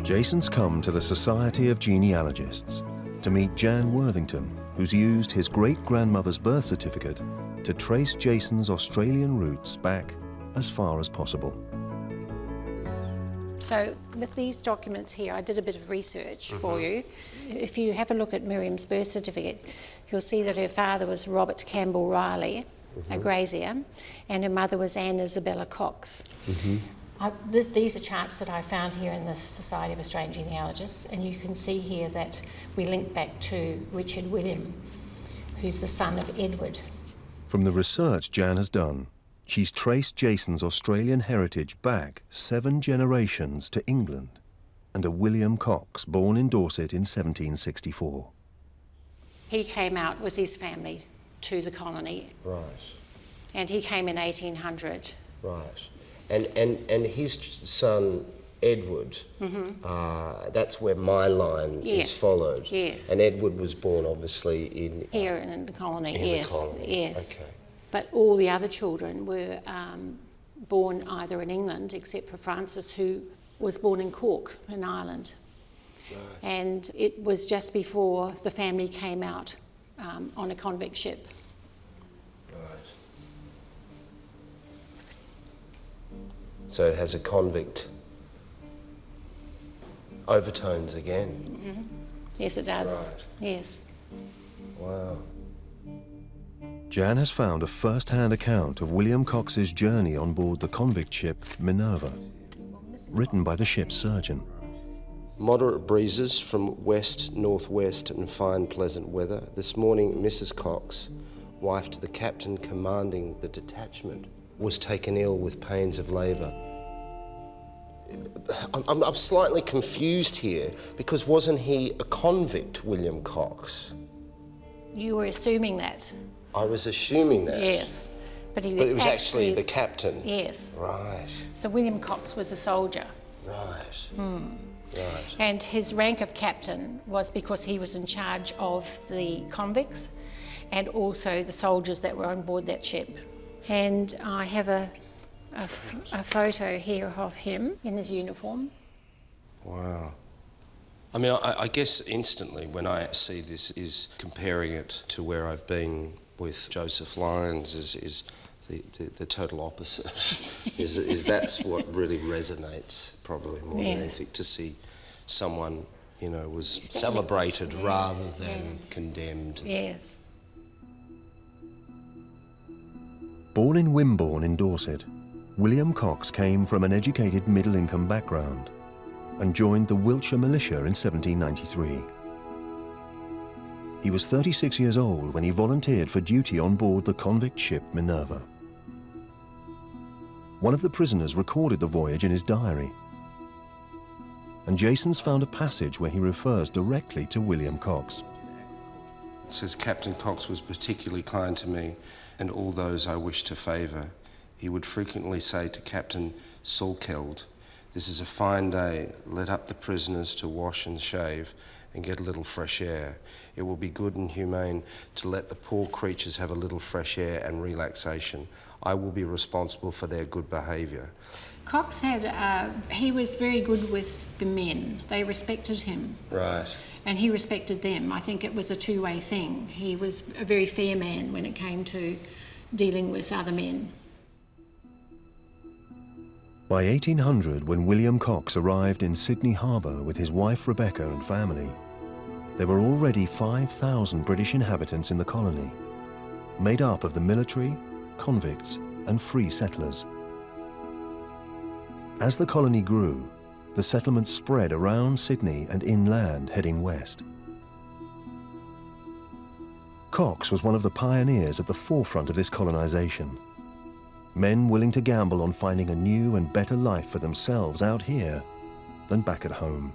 Jason's come to the Society of Genealogists to meet Jan Worthington, who's used his great-grandmother's birth certificate to trace Jason's Australian roots back as far as possible. So with these documents here, I did a bit of research for you. If you have a look at Miriam's birth certificate, you'll see that her father was Robert Campbell Riley, a grazier, and her mother was Anne Isabella Cox. These are charts that I found here in the Society of Australian Genealogists, and you can see here that we link back to Richard William, who's the son of Edward. From the research Jan has done, she's traced Jason's Australian heritage back 7 generations to England and a William Cox born in Dorset in 1764. He came out with his family to the colony. Right. And he came in 1800. Right. And his son, Edward, that's where my line is followed. Yes. And Edward was born, obviously, in... Here in the colony, in yes. the colony. Yes. Okay. But all the other children were born either in England, except for Francis, who was born in Cork, in Ireland. Right. And it was just before the family came out on a convict ship. So it has a convict overtones again. Yes, it does. Right. Yes. Wow. Jan has found a first-hand account of William Cox's journey on board the convict ship Minerva, written by the ship's surgeon. Moderate breezes from west-northwest and fine pleasant weather. This morning, Mrs. Cox, wife to the captain commanding the detachment, was taken ill with pains of labour. I'm slightly confused here, because wasn't he a convict, William Cox? You were assuming that. I was assuming that. Yes. But it was actually the captain? Yes. Right. So William Cox was a soldier. Right. Right. And his rank of captain was because he was in charge of the convicts and also the soldiers that were on board that ship. And I have a photo here of him in his uniform. Wow. I mean, I guess instantly when I see this is comparing it to where I've been with Joseph Lyons is the total opposite. is that's what really resonates probably more than anything, to see someone, you know, was celebrated rather than condemned. Yes. Born in Wimborne in Dorset, William Cox came from an educated middle-income background and joined the Wiltshire Militia in 1793. He was 36 years old when he volunteered for duty on board the convict ship Minerva. One of the prisoners recorded the voyage in his diary, and Jason's found a passage where he refers directly to William Cox. It says, Captain Cox was particularly kind to me and all those I wished to favour. He would frequently say to Captain Salkeld, "This is a fine day, let up the prisoners to wash and shave and get a little fresh air. It will be good and humane to let the poor creatures have a little fresh air and relaxation. I will be responsible for their good behaviour." Cox he was very good with the men. They respected him. Right. And he respected them. I think it was a two-way thing. He was a very fair man when it came to dealing with other men. By 1800, when William Cox arrived in Sydney Harbour with his wife Rebecca and family, there were already 5,000 British inhabitants in the colony, made up of the military, convicts, and free settlers. As the colony grew, the settlements spread around Sydney and inland, heading west. Cox was one of the pioneers at the forefront of this colonisation. Men willing to gamble on finding a new and better life for themselves out here than back at home.